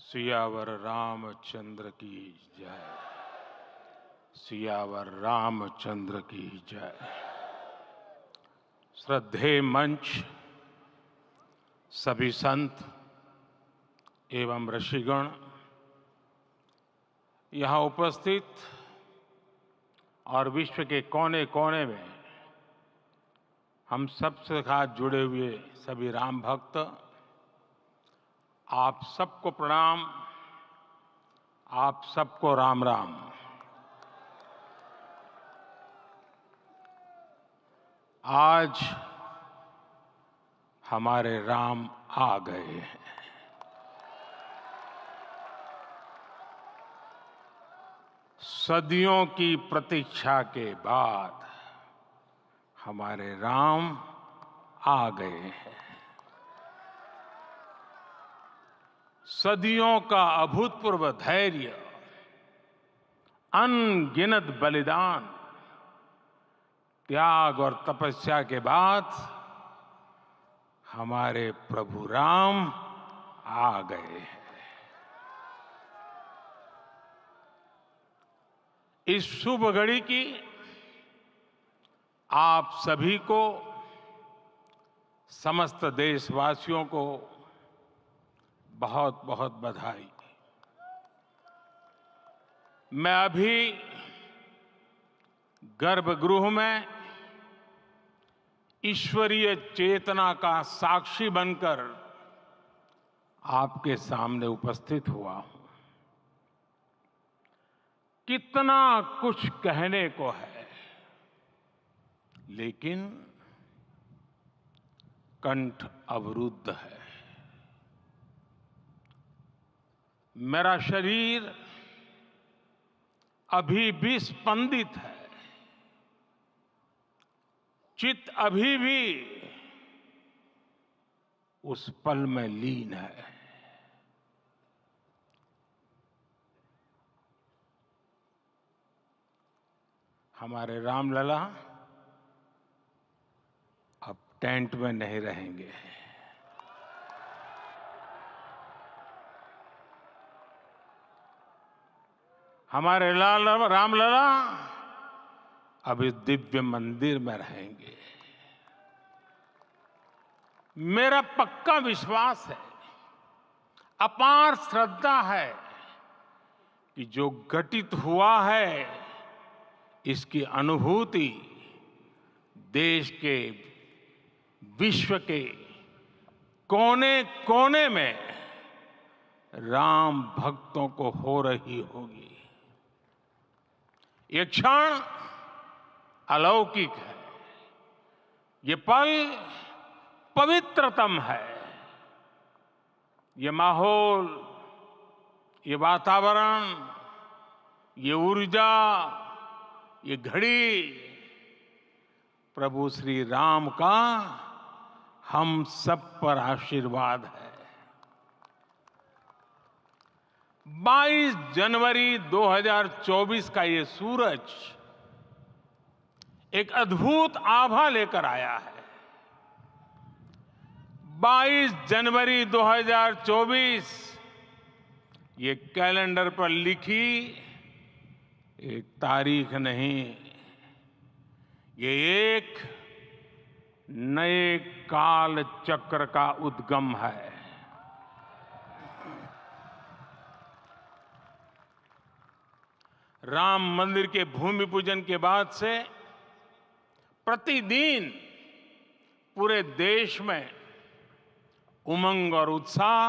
सियावर रामचंद्र की जय। सियावर रामचंद्र की जय। श्रद्धेय मंच, सभी संत एवं ऋषिगण, यहाँ उपस्थित और विश्व के कोने कोने में हम सबसे साथ जुड़े हुए सभी राम भक्त, आप सबको प्रणाम, आप सबको राम राम। आज हमारे राम आ गए हैं। सदियों की प्रतीक्षा के बाद हमारे राम आ गए हैं। सदियों का अभूतपूर्व धैर्य, अनगिनत बलिदान, त्याग और तपस्या के बाद हमारे प्रभु राम आ गए हैं। इस शुभ घड़ी की आप सभी को, समस्त देशवासियों को बहुत बहुत बधाई। मैं अभी गर्भगृह में ईश्वरीय चेतना का साक्षी बनकर आपके सामने उपस्थित हुआ हूं। कितना कुछ कहने को है, लेकिन कंठ अवरुद्ध है। मेरा शरीर अभी भी स्पंदित है, चित्त अभी भी उस पल में लीन है। हमारे रामलला अब टेंट में नहीं रहेंगे। हमारे रामलला अब इस दिव्य मंदिर में रहेंगे। मेरा पक्का विश्वास है, अपार श्रद्धा है कि जो घटित हुआ है, इसकी अनुभूति देश के, विश्व के कोने कोने में राम भक्तों को हो रही होगी। ये क्षण अलौकिक है, ये पल पवित्रतम है। ये माहौल, ये वातावरण, ये ऊर्जा, ये घड़ी प्रभु श्री राम का हम सब पर आशीर्वाद है। 22 जनवरी 2024 का ये सूरज एक अद्भुत आभा लेकर आया है। 22 जनवरी 2024 ये कैलेंडर पर लिखी एक तारीख नहीं, ये एक नए काल चक्र का उद्गम है। राम मंदिर के भूमि पूजन के बाद से प्रतिदिन पूरे देश में उमंग और उत्साह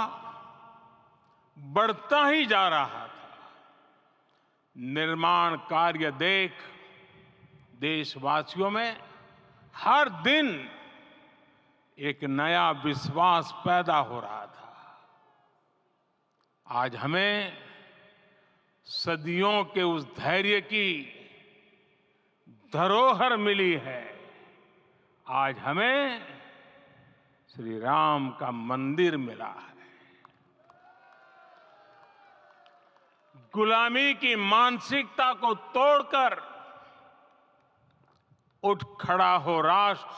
बढ़ता ही जा रहा था। निर्माण कार्य देख देशवासियों में हर दिन एक नया विश्वास पैदा हो रहा था। आज हमें सदियों के उस धैर्य की धरोहर मिली है। आज हमें श्री राम का मंदिर मिला है। गुलामी की मानसिकता को तोड़कर उठ खड़ा हो राष्ट्र।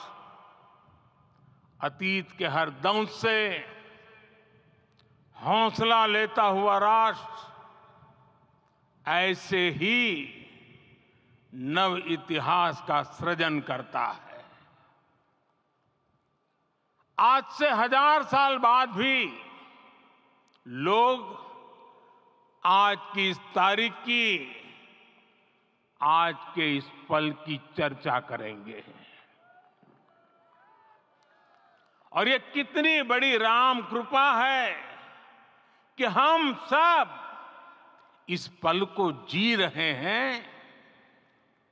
अतीत के हर दंश से हौसला लेता हुआ राष्ट्र ऐसे ही नव इतिहास का सृजन करता है। आज से 1000 साल बाद भी लोग आज की इस तारीख की, आज के इस पल की चर्चा करेंगे। और ये कितनी बड़ी राम कृपा है कि हम सब इस पल को जी रहे हैं,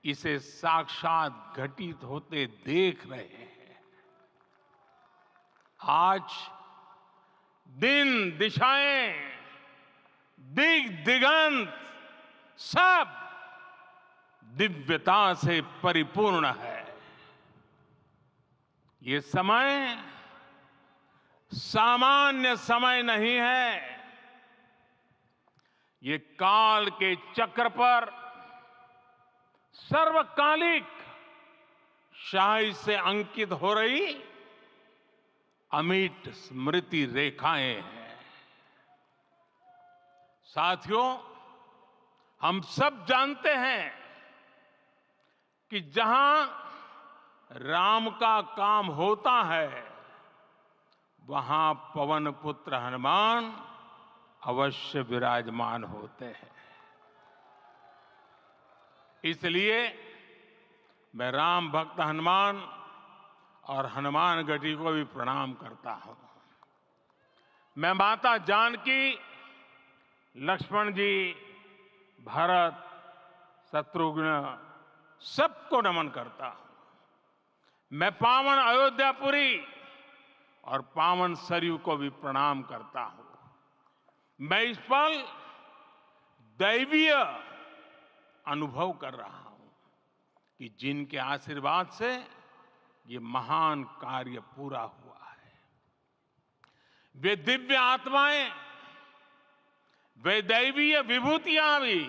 इसे साक्षात घटित होते देख रहे हैं। आज दिन दिशाएं, दिग दिगंत सब दिव्यता से परिपूर्ण है। ये समय सामान्य समय नहीं है। ये काल के चक्र पर सर्वकालिक शाही से अंकित हो रही अमिट स्मृति रेखाएं हैं। साथियों, हम सब जानते हैं कि जहां राम का काम होता है, वहां पवन पुत्र हनुमान अवश्य विराजमान होते हैं। इसलिए मैं राम भक्त हनुमान और हनुमान गढ़ी को भी प्रणाम करता हूं। मैं माता जानकी, लक्ष्मण जी, भरत, शत्रुघ्न सबको नमन करता हूं। मैं पावन अयोध्यापुरी और पावन सरयू को भी प्रणाम करता हूं। मैं इस पल दैवीय अनुभव कर रहा हूं कि जिनके आशीर्वाद से ये महान कार्य पूरा हुआ है। वे दिव्य आत्माएं, वे दैवीय विभूतियां भी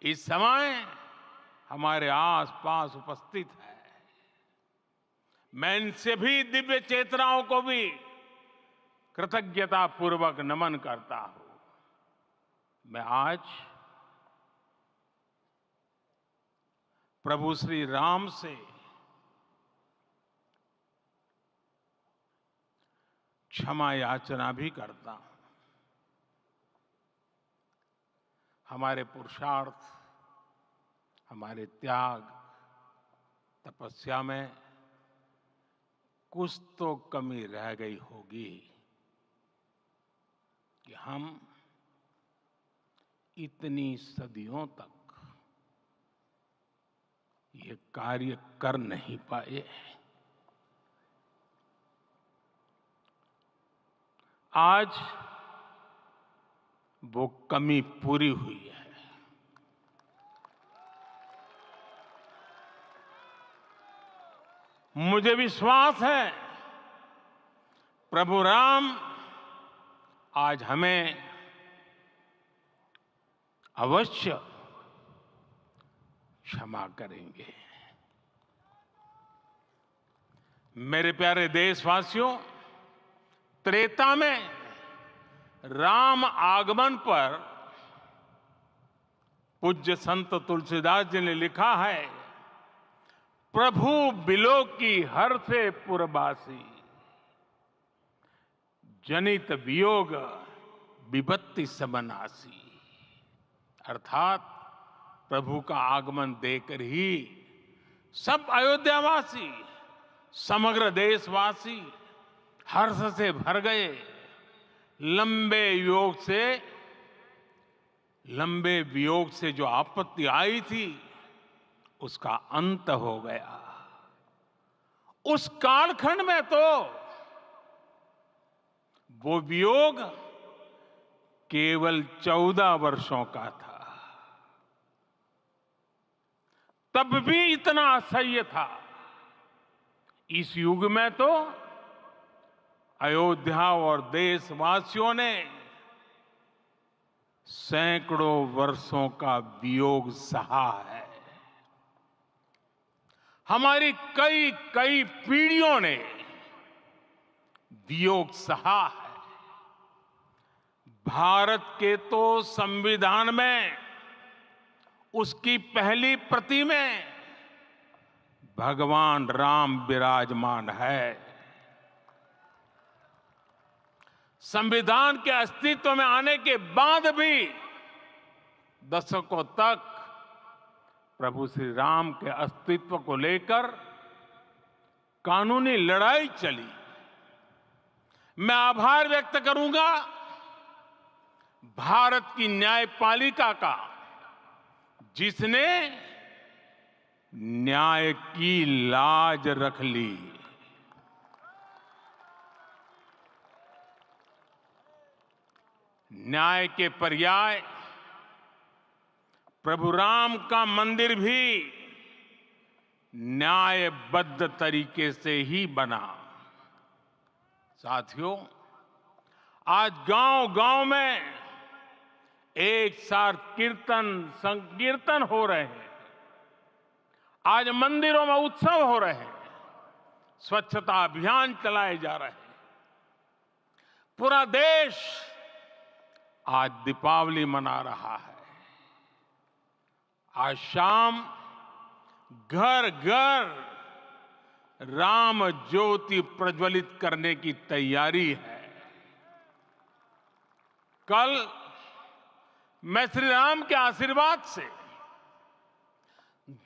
इस समय हमारे आसपास उपस्थित है। मैं इनसे भी दिव्य चेतनाओं को भी कृतज्ञता पूर्वक नमन करता हूं। मैं आज प्रभु श्री राम से क्षमा याचना भी करता हूं। हमारे पुरुषार्थ, हमारे त्याग, तपस्या में कुछ तो कमी रह गई होगी कि हम इतनी सदियों तक ये कार्य कर नहीं पाए। आज वो कमी पूरी हुई है। मुझे विश्वास है प्रभु राम आज हमें अवश्य क्षमा करेंगे। मेरे प्यारे देशवासियों, त्रेता में राम आगमन पर पूज्य संत तुलसीदास जी ने लिखा है, प्रभु बिलो की हर से पुरबासी, जनित वियोग विपत्ति समनासी। अर्थात प्रभु का आगमन देकर ही सब अयोध्यावासी, समग्र देशवासी हर्ष से भर गए। लंबे वियोग से जो आपत्ति आई थी, उसका अंत हो गया। उस कालखंड में तो वो वियोग केवल 14 वर्षों का था। तब भी इतना असह्य था। इस युग में तो अयोध्या और देशवासियों ने सैकड़ों वर्षों का वियोग सहा है। हमारी कई कई पीढ़ियों ने वियोग सहा है। भारत के तो संविधान में उसकी पहली प्रति में भगवान राम विराजमान है। संविधान के अस्तित्व में आने के बाद भी दशकों तक प्रभु श्री राम के अस्तित्व को लेकर कानूनी लड़ाई चली। मैं आभार व्यक्त करूंगा भारत की न्यायपालिका का, जिसने न्याय की लाज रख ली। न्याय के पर्याय प्रभु राम का मंदिर भी न्यायबद्ध तरीके से ही बना। साथियों, आज गांव-गांव में एक साथ कीर्तन संकीर्तन हो रहे हैं। आज मंदिरों में उत्सव हो रहे हैं, स्वच्छता अभियान चलाए जा रहे हैं। पूरा देश आज दीपावली मना रहा है। आज शाम घर घर राम ज्योति प्रज्वलित करने की तैयारी है। कल मैं श्री राम के आशीर्वाद से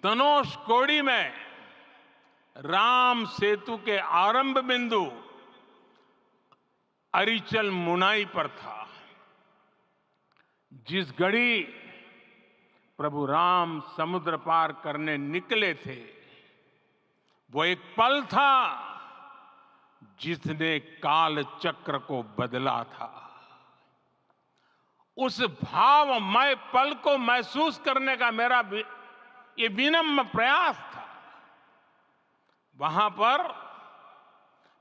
धनुषकोडी में राम सेतु के आरंभ बिंदु अरिचल मुनाई पर था। जिस घड़ी प्रभु राम समुद्र पार करने निकले थे, वो एक पल था जिसने काल चक्र को बदला था। उस भावमय पल को महसूस करने का मेरा ये विनम्र प्रयास था। वहां पर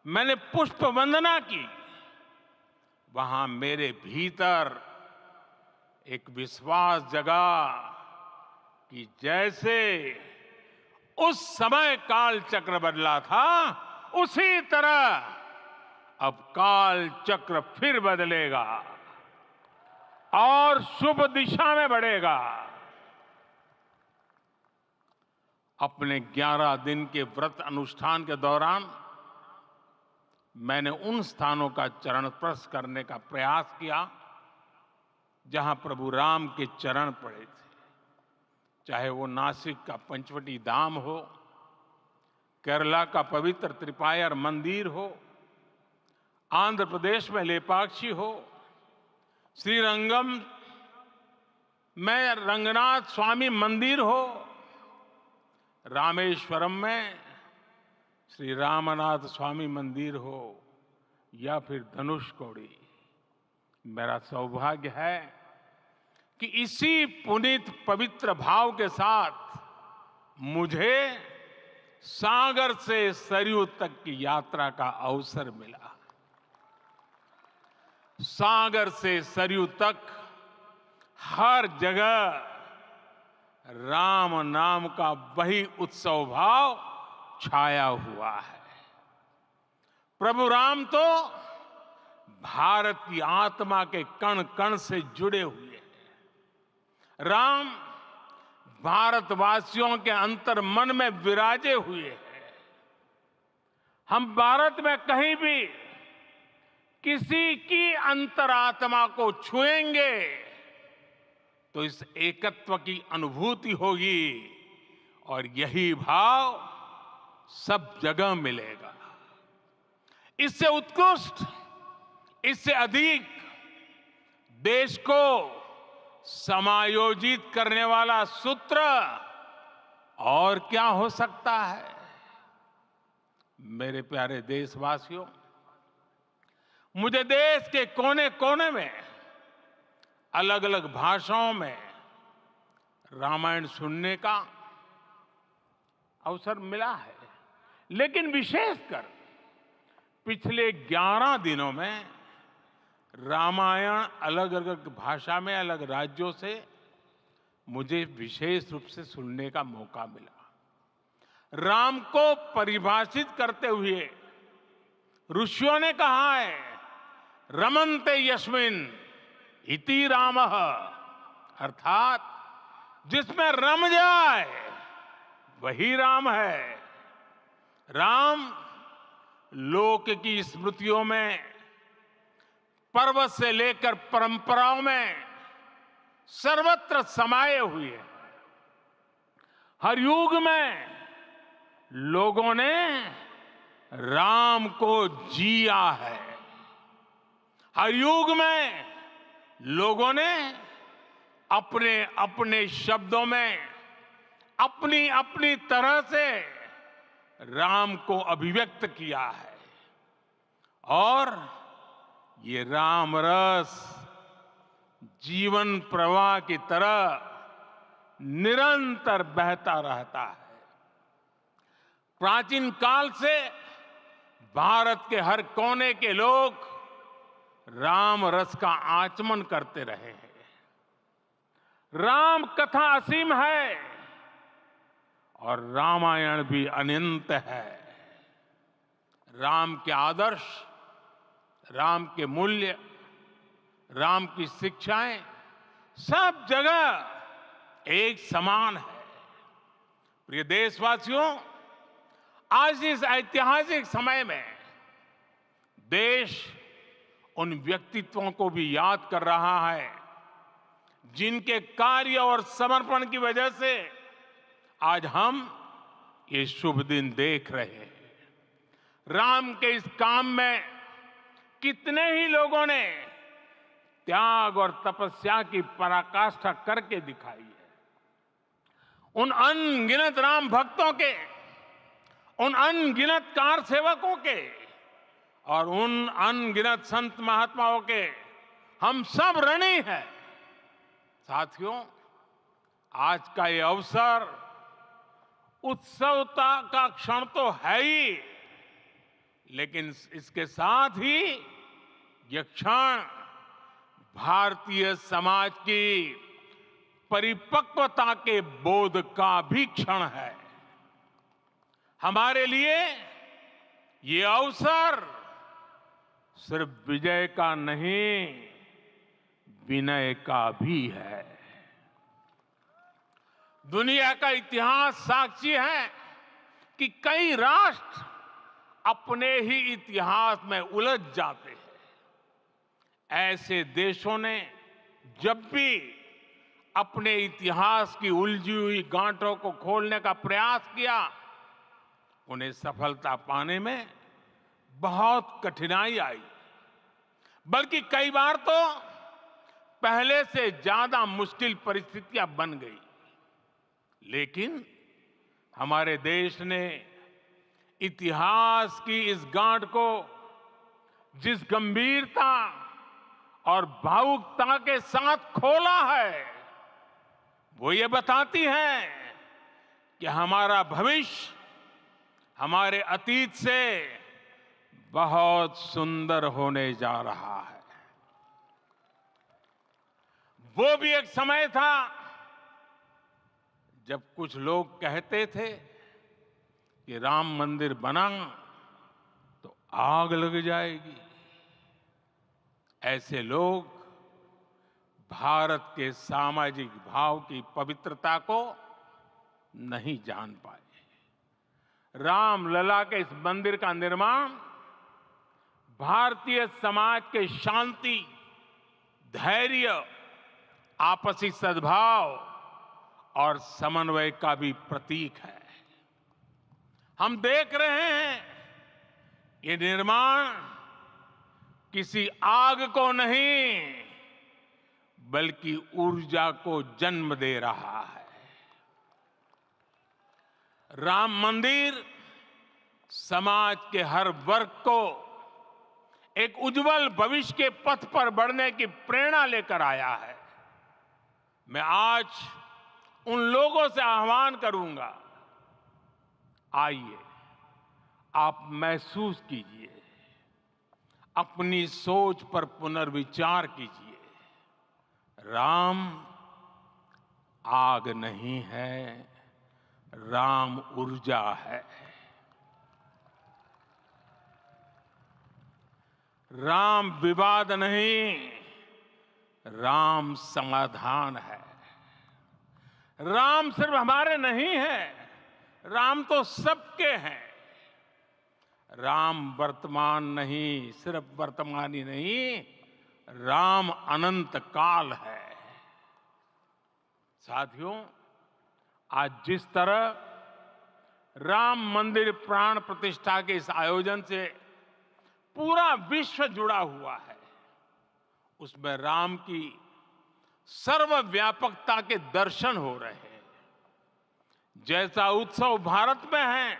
मैंने पुष्प वंदना की। वहां मेरे भीतर एक विश्वास जगा कि जैसे उस समय काल चक्र बदला था, उसी तरह अब काल चक्र फिर बदलेगा और शुभ दिशा में बढ़ेगा। अपने 11 दिन के व्रत अनुष्ठान के दौरान मैंने उन स्थानों का चरण स्पर्श करने का प्रयास किया जहां प्रभु राम के चरण पड़े थे। चाहे वो नासिक का पंचवटी धाम हो, केरला का पवित्र त्रिपायर मंदिर हो, आंध्र प्रदेश में लेपाक्षी हो, श्रीरंगम में रंगनाथ स्वामी मंदिर हो, रामेश्वरम में श्री रामनाथ स्वामी मंदिर हो, या फिर धनुषकोडी। मेरा सौभाग्य है कि इसी पुनीत पवित्र भाव के साथ मुझे सागर से सरयू तक की यात्रा का अवसर मिला। सागर से सरयू तक हर जगह राम नाम का वही उत्सव भाव छाया हुआ है। प्रभु राम तो भारत की आत्मा के कण कण से जुड़े हुए हैं। राम भारतवासियों के अंतर मन में विराजे हुए हैं। हम भारत में कहीं भी किसी की अंतरात्मा को छुएंगे तो इस एकत्व की अनुभूति होगी, और यही भाव सब जगह मिलेगा। इससे उत्कृष्ट, इससे अधिक देश को समायोजित करने वाला सूत्र और क्या हो सकता है। मेरे प्यारे देशवासियों, मुझे देश के कोने कोने में अलग अलग भाषाओं में रामायण सुनने का अवसर मिला है, लेकिन विशेषकर पिछले 11 दिनों में रामायण अलग अलग भाषा में अलग राज्यों से मुझे विशेष रूप से सुनने का मौका मिला। राम को परिभाषित करते हुए ऋषियों ने कहा है, रमन्ते यस्मिन् इति रामः, अर्थात जिसमें रम जाए वही राम है। राम लोक की स्मृतियों में, पर्वत से लेकर परंपराओं में सर्वत्र समाये हुए हैं। हर युग में लोगों ने राम को जिया है। हर युग में लोगों ने अपने अपने शब्दों में अपनी अपनी तरह से राम को अभिव्यक्त किया है। और ये राम रस जीवन प्रवाह की तरह निरंतर बहता रहता है। प्राचीन काल से भारत के हर कोने के लोग राम रस का आचमन करते रहे हैं। राम कथा असीम है और रामायण भी अनंत है। राम के आदर्श, राम के मूल्य, राम की शिक्षाएं सब जगह एक समान है। प्रिय देशवासियों, आज इस ऐतिहासिक समय में देश उन व्यक्तित्वों को भी याद कर रहा है जिनके कार्य और समर्पण की वजह से आज हम ये शुभ दिन देख रहे हैं। राम के इस काम में कितने ही लोगों ने त्याग और तपस्या की पराकाष्ठा करके दिखाई है। उन अनगिनत राम भक्तों के, उन अनगिनत कार सेवकों के और उन अनगिनत संत महात्माओं के हम सब ऋणी हैं। साथियों, आज का ये अवसर उत्सवता का क्षण तो है ही, लेकिन इसके साथ ही यह क्षण भारतीय समाज की परिपक्वता के बोध का भी क्षण है। हमारे लिए ये अवसर सिर्फ विजय का नहीं, विनय का भी है। दुनिया का इतिहास साक्षी है कि कई राष्ट्र अपने ही इतिहास में उलझ जाते हैं। ऐसे देशों ने जब भी अपने इतिहास की उलझी हुई गांठों को खोलने का प्रयास किया, उन्हें सफलता पाने में बहुत कठिनाई आई, बल्कि कई बार तो पहले से ज्यादा मुश्किल परिस्थितियां बन गई। लेकिन हमारे देश ने इतिहास की इस गांठ को जिस गंभीरता और भावुकता के साथ खोला है, वो ये बताती है कि हमारा भविष्य हमारे अतीत से बहुत सुंदर होने जा रहा है। वो भी एक समय था जब कुछ लोग कहते थे कि राम मंदिर बना तो आग लग जाएगी। ऐसे लोग भारत के सामाजिक भाव की पवित्रता को नहीं जान पाए। रामलला के इस मंदिर का निर्माण भारतीय समाज के शांति, धैर्य, आपसी सद्भाव और समन्वय का भी प्रतीक है। हम देख रहे हैं ये निर्माण किसी आग को नहीं, बल्कि ऊर्जा को जन्म दे रहा है। राम मंदिर समाज के हर वर्ग को एक उज्जवल भविष्य के पथ पर बढ़ने की प्रेरणा लेकर आया है। मैं आज उन लोगों से आह्वान करूंगा, आइए आप महसूस कीजिए, अपनी सोच पर पुनर्विचार कीजिए। राम आग नहीं है, राम ऊर्जा है। राम विवाद नहीं, राम समाधान है। राम सिर्फ हमारे नहीं है, राम तो सबके हैं। राम वर्तमान नहीं, सिर्फ वर्तमान ही नहीं, राम अनंत काल है। साथियों, आज जिस तरह राम मंदिर प्राण प्रतिष्ठा के इस आयोजन से पूरा विश्व जुड़ा हुआ है, उसमें राम की सर्वव्यापकता के दर्शन हो रहे हैं। जैसा उत्सव भारत में है,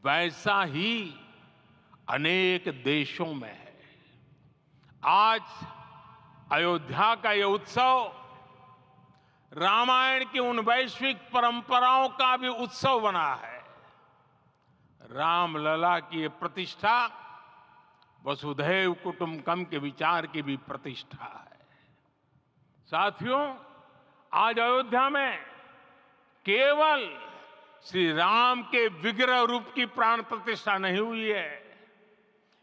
वैसा ही अनेक देशों में है। आज अयोध्या का यह उत्सव रामायण की उन वैश्विक परंपराओं का भी उत्सव बना है। रामलला की ये प्रतिष्ठा वसुधैव कुटुंबकम के विचार की भी प्रतिष्ठा है। साथियों, आज अयोध्या में केवल श्री राम के विग्रह रूप की प्राण प्रतिष्ठा नहीं हुई है,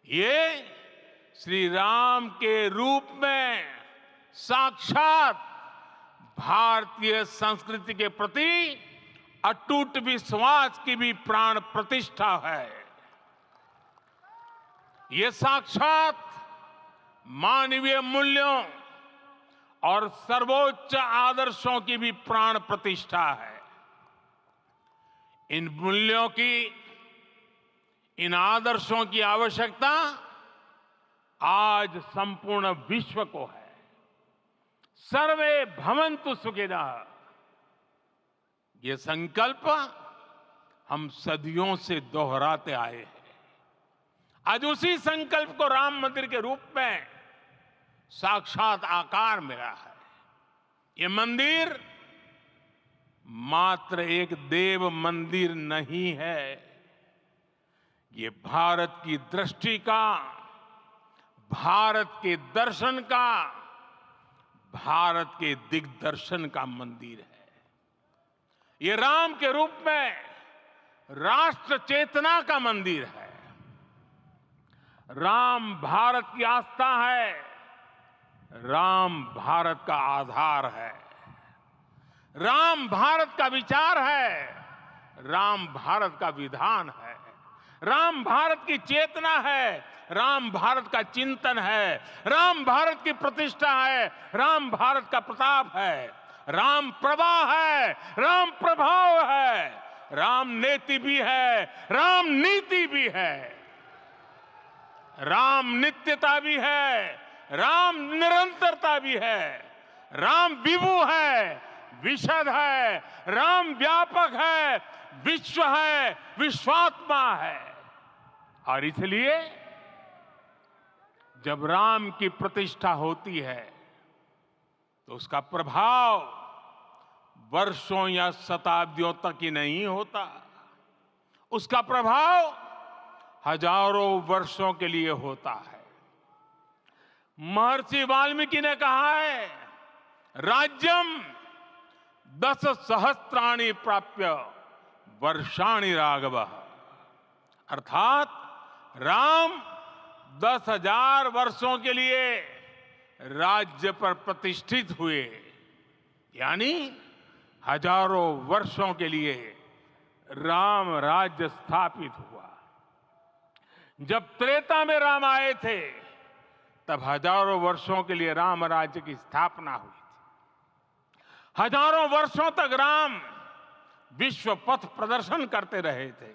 ये श्री राम के रूप में साक्षात भारतीय संस्कृति के प्रति अटूट विश्वास की भी प्राण प्रतिष्ठा है। ये साक्षात मानवीय मूल्यों और सर्वोच्च आदर्शों की भी प्राण प्रतिष्ठा है। इन मूल्यों की, इन आदर्शों की आवश्यकता आज संपूर्ण विश्व को है। सर्वे भवन्तु सुखिनः, ये संकल्प हम सदियों से दोहराते आए हैं। आज उसी संकल्प को राम मंदिर के रूप में साक्षात आकार मिला है। ये मंदिर मात्र एक देव मंदिर नहीं है, ये भारत की दृष्टि का, भारत के दर्शन का, भारत के दिग्दर्शन का मंदिर है। ये राम के रूप में राष्ट्र चेतना का मंदिर है। राम भारत की आस्था है, राम भारत का आधार है, राम भारत का विचार है, राम भारत का विधान है, राम भारत की चेतना है, राम भारत का चिंतन है, राम भारत की प्रतिष्ठा है, राम भारत का प्रताप है, राम प्रवाह है, राम प्रभाव है, राम नेति भी है, राम नीति भी है, राम नित्यता भी है, राम निरंतरता भी है, राम विभु है, विशद है, राम व्यापक है, विश्व है, विश्वात्मा है। और इसलिए जब राम की प्रतिष्ठा होती है तो उसका प्रभाव वर्षों या शताब्दियों तक ही नहीं होता, उसका प्रभाव हजारों वर्षों के लिए होता है। महर्षि वाल्मीकि ने कहा है, राज्यम 10 सहस्त्राणि प्राप्य वर्षाणि राघव, अर्थात राम 10,000 वर्षों के लिए राज्य पर प्रतिष्ठित हुए, यानी हजारों वर्षों के लिए राम राज्य स्थापित हुआ। जब त्रेता में राम आए थे तब हजारों वर्षों के लिए राम राज्य की स्थापना हुई थी। हजारों वर्षों तक राम विश्व पथ प्रदर्शन करते रहे थे।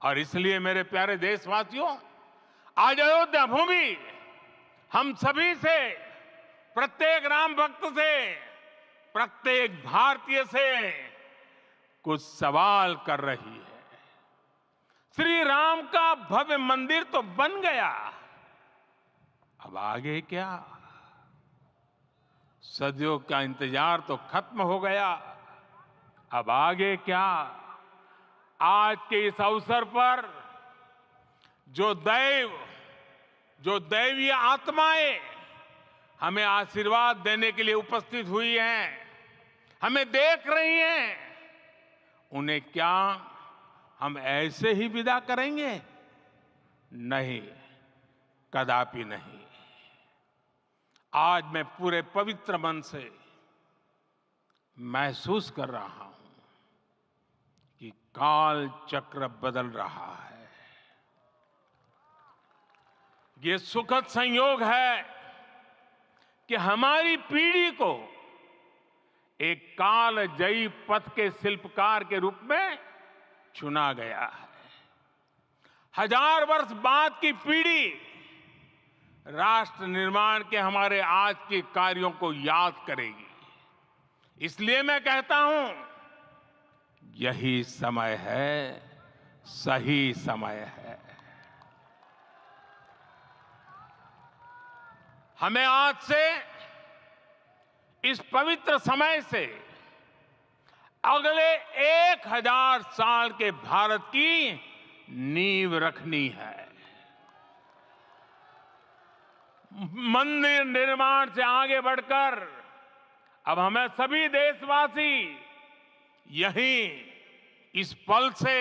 और इसलिए मेरे प्यारे देशवासियों, आज अयोध्या भूमि हम सभी से, प्रत्येक राम भक्त से, प्रत्येक भारतीय से कुछ सवाल कर रही है। श्री राम का भव्य मंदिर तो बन गया, अब आगे क्या? सदियों का इंतजार तो खत्म हो गया, अब आगे क्या? आज के इस अवसर पर जो दैवीय आत्माएं हमें आशीर्वाद देने के लिए उपस्थित हुई हैं, हमें देख रही हैं, उन्हें क्या हम ऐसे ही विदा करेंगे? नहीं, कदापि नहीं। आज मैं पूरे पवित्र मन से महसूस कर रहा हूं कि काल चक्र बदल रहा है। ये सुखद संयोग है कि हमारी पीढ़ी को एक कालजयी पथ के शिल्पकार के रूप में चुना गया है। 1000 वर्ष बाद की पीढ़ी राष्ट्र निर्माण के हमारे आज के कार्यों को याद करेगी। इसलिए मैं कहता हूं, यही समय है, सही समय है। हमें आज से इस पवित्र समय से अगले 1000 साल के भारत की नींव रखनी है। मंदिर निर्माण से आगे बढ़कर अब हमें सभी देशवासी यहीं इस पल से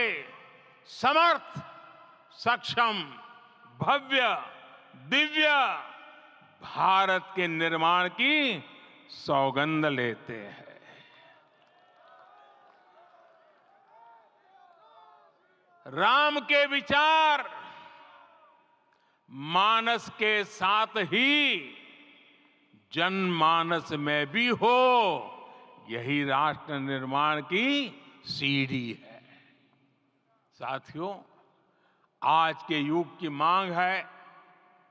समर्थ, सक्षम, भव्य, दिव्य भारत के निर्माण की सौगंध लेते हैं। राम के विचार मानस के साथ ही जनमानस में भी हो, यही राष्ट्र निर्माण की सीढ़ी है। साथियों, आज के युग की मांग है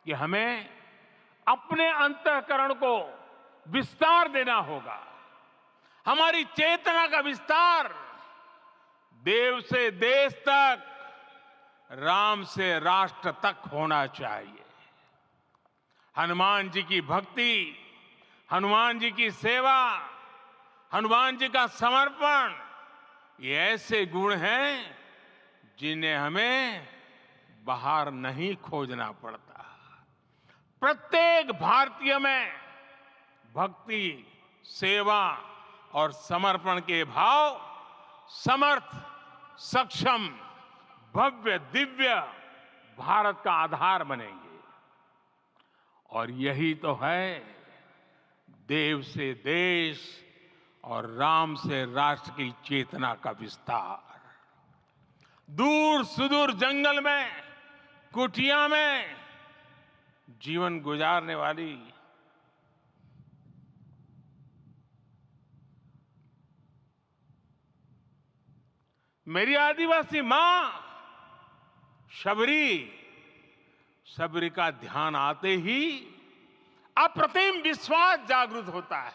कि हमें अपने अंतःकरण को विस्तार देना होगा। हमारी चेतना का विस्तार देव से देश तक, राम से राष्ट्र तक होना चाहिए। हनुमान जी की भक्ति, हनुमान जी की सेवा, हनुमान जी का समर्पण, ये ऐसे गुण हैं जिन्हें हमें बाहर नहीं खोजना पड़ता। प्रत्येक भारतीय में भक्ति, सेवा और समर्पण के भाव समर्थ, सक्षम, भव्य, दिव्य भारत का आधार बनेंगे। और यही तो है देव से देश और राम से राष्ट्र की चेतना का विस्तार। दूर सुदूर जंगल में, कुटिया में जीवन गुजारने वाली मेरी आदिवासी मां शबरी का ध्यान आते ही अप्रतिम विश्वास जागृत होता है।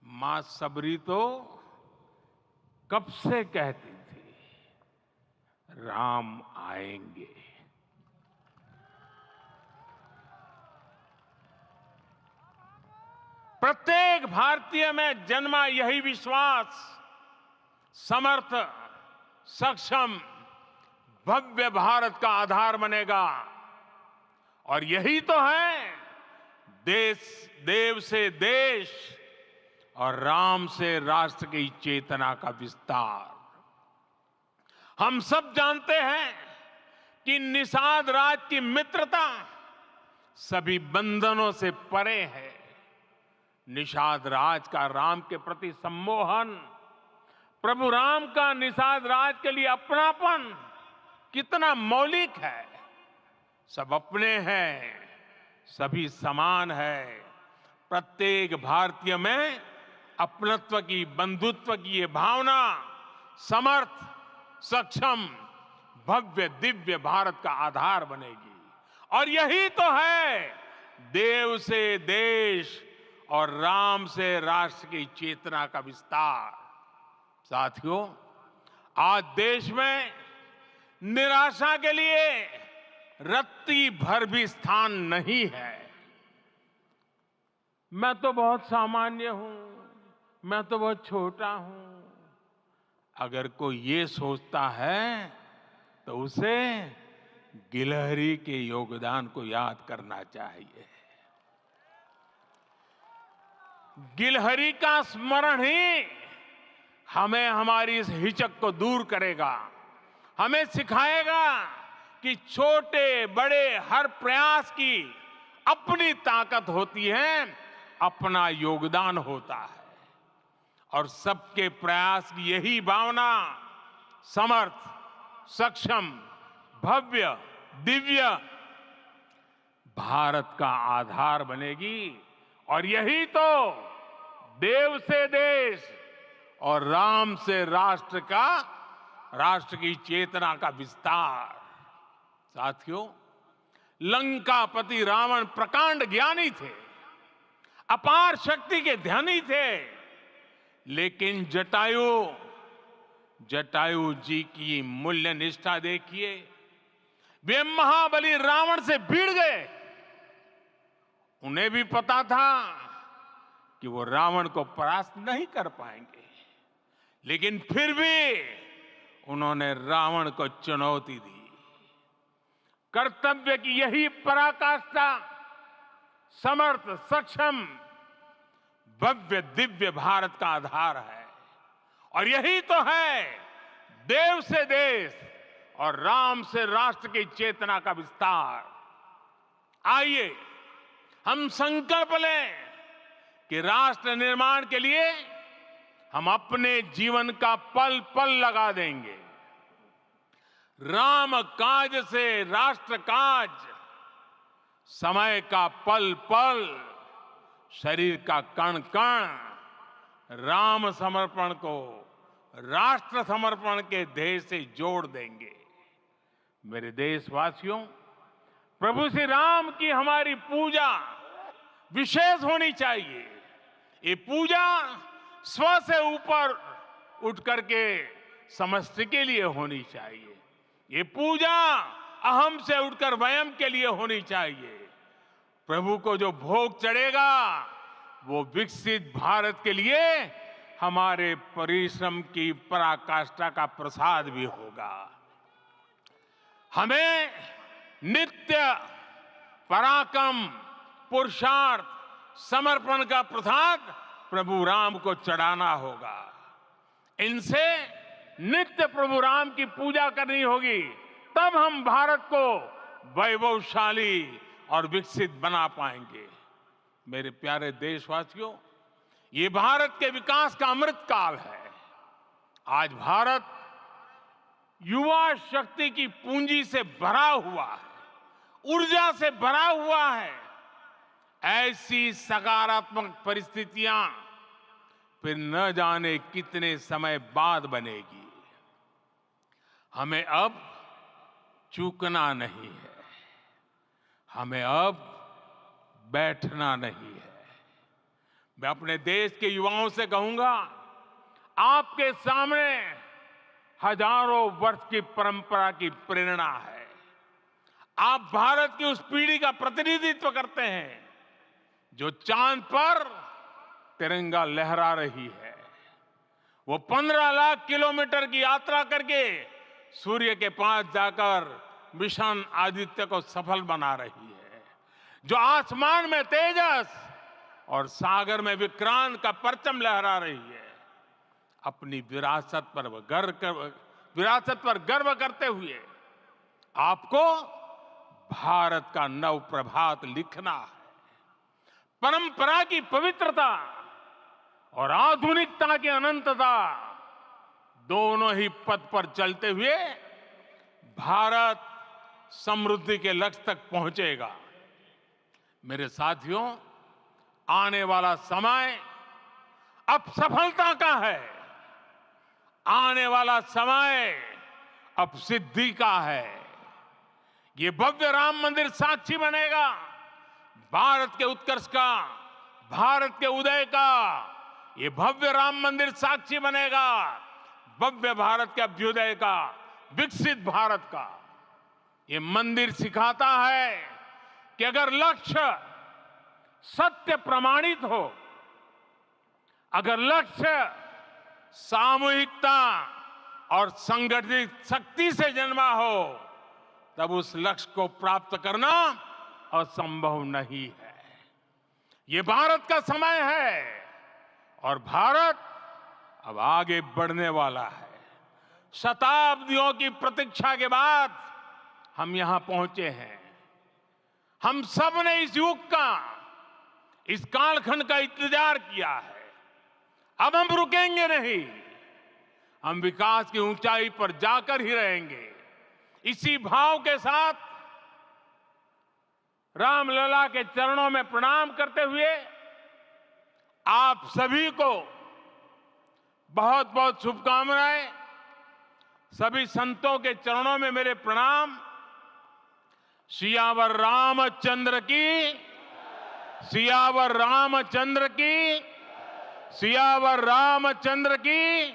मां शबरी तो कब से कहती थी, राम आएंगे। प्रत्येक भारतीय में जन्मा यही विश्वास समर्थ, सक्षम, भव्य भारत का आधार बनेगा। और यही तो है देव से देश और राम से राष्ट्र की चेतना का विस्तार। हम सब जानते हैं कि निषाद राज की मित्रता सभी बंधनों से परे है। निषाद राज का राम के प्रति सम्मोहन, प्रभु राम का निषाद राज के लिए अपनापन कितना मौलिक है। सब अपने हैं, सभी समान है। प्रत्येक भारतीय में अपनत्व की, बंधुत्व की ये भावना समर्थ, सक्षम, भव्य, दिव्य भारत का आधार बनेगी। और यही तो है देव से देश और राम से राष्ट्र की चेतना का विस्तार। साथियों, आज देश में निराशा के लिए रत्ती भर भी स्थान नहीं है। मैं तो बहुत सामान्य हूं, मैं तो बहुत छोटा हूं। अगर कोई ये सोचता है तो उसे गिलहरी के योगदान को याद करना चाहिए। गिलहरी का स्मरण ही हमें हमारी इस हिचक को दूर करेगा, हमें सिखाएगा कि छोटे बड़े हर प्रयास की अपनी ताकत होती है, अपना योगदान होता है। और सबके प्रयास की यही भावना समर्थ, सक्षम, भव्य, दिव्य भारत का आधार बनेगी। और यही तो देव से देश और राम से राष्ट्र की चेतना का विस्तार। साथियों, लंकापति रावण प्रकांड ज्ञानी थे, अपार शक्ति के धनी थे, लेकिन जटायु जी की मूल्य निष्ठा देखिए। वे महाबली रावण से भिड़ गए। उन्हें भी पता था कि वो रावण को परास्त नहीं कर पाएंगे, लेकिन फिर भी उन्होंने रावण को चुनौती दी। कर्तव्य की यही पराकाष्ठा समर्थ, सक्षम, भव्य, दिव्य भारत का आधार है। और यही तो है देव से देश और राम से राष्ट्र की चेतना का विस्तार। आइए हम संकल्प लें कि राष्ट्र निर्माण के लिए हम अपने जीवन का पल पल लगा देंगे। राम काज से राष्ट्र काज, समय का पल पल, शरीर का कण कण राम समर्पण को राष्ट्र समर्पण के ध्येय से जोड़ देंगे। मेरे देशवासियों, प्रभु श्री राम की हमारी पूजा विशेष होनी चाहिए। ये पूजा स्व से ऊपर उठ करके समष्टि के लिए होनी चाहिए। ये पूजा अहम से उठकर वयम के लिए होनी चाहिए। प्रभु को जो भोग चढ़ेगा वो विकसित भारत के लिए हमारे परिश्रम की पराकाष्ठा का प्रसाद भी होगा। हमें नित्य पराक्रम, पुरुषार्थ, समर्पण का प्रसाद प्रभु राम को चढ़ाना होगा। इनसे नित्य प्रभु राम की पूजा करनी होगी, तब हम भारत को वैभवशाली और विकसित बना पाएंगे। मेरे प्यारे देशवासियों, ये भारत के विकास का अमृत काल है। आज भारत युवा शक्ति की पूंजी से भरा हुआ है, ऊर्जा से भरा हुआ है। ऐसी सकारात्मक परिस्थितियां फिर न जाने कितने समय बाद बनेगी। हमें अब चूकना नहीं है, हमें अब बैठना नहीं है। मैं अपने देश के युवाओं से कहूंगा, आपके सामने हजारों वर्ष की परंपरा की प्रेरणा है। आप भारत की उस पीढ़ी का प्रतिनिधित्व करते हैं जो चांद पर तिरंगा लहरा रही है। वो 15 लाख किलोमीटर की यात्रा करके सूर्य के पास जाकर मिशन आदित्य को सफल बना रही है। जो आसमान में तेजस और सागर में विक्रांत का परचम लहरा रही है। अपनी विरासत पर गर्व करते हुए आपको भारत का नव प्रभात लिखना है। परंपरा की पवित्रता और आधुनिकता की अनंतता, दोनों ही पथ पर चलते हुए भारत समृद्धि के लक्ष्य तक पहुंचेगा। मेरे साथियों, आने वाला समय अब सफलता का है। आने वाला समय अब सिद्धि का है। ये भव्य राम मंदिर साक्षी बनेगा भारत के उत्कर्ष का, भारत के उदय का। ये भव्य राम मंदिर साक्षी बनेगा भव्य भारत के अभ्युदय का, विकसित भारत का। ये मंदिर सिखाता है कि अगर लक्ष्य सत्य प्रमाणित हो, अगर लक्ष्य सामूहिकता और संगठित शक्ति से जन्मा हो, तब उस लक्ष्य को प्राप्त करना असंभव नहीं है। ये भारत का समय है और भारत अब आगे बढ़ने वाला है। शताब्दियों की प्रतीक्षा के बाद हम यहां पहुंचे हैं। हम सब ने इस युग का, इस कालखंड का इंतजार किया है। अब हम रुकेंगे नहीं, हम विकास की ऊंचाई पर जाकर ही रहेंगे। इसी भाव के साथ रामलला के चरणों में प्रणाम करते हुए आप सभी को बहुत बहुत शुभकामनाएं। सभी संतों के चरणों में मेरे प्रणाम। सियावर रामचंद्र की, सियावर रामचंद्र की, सियावर रामचंद्र की।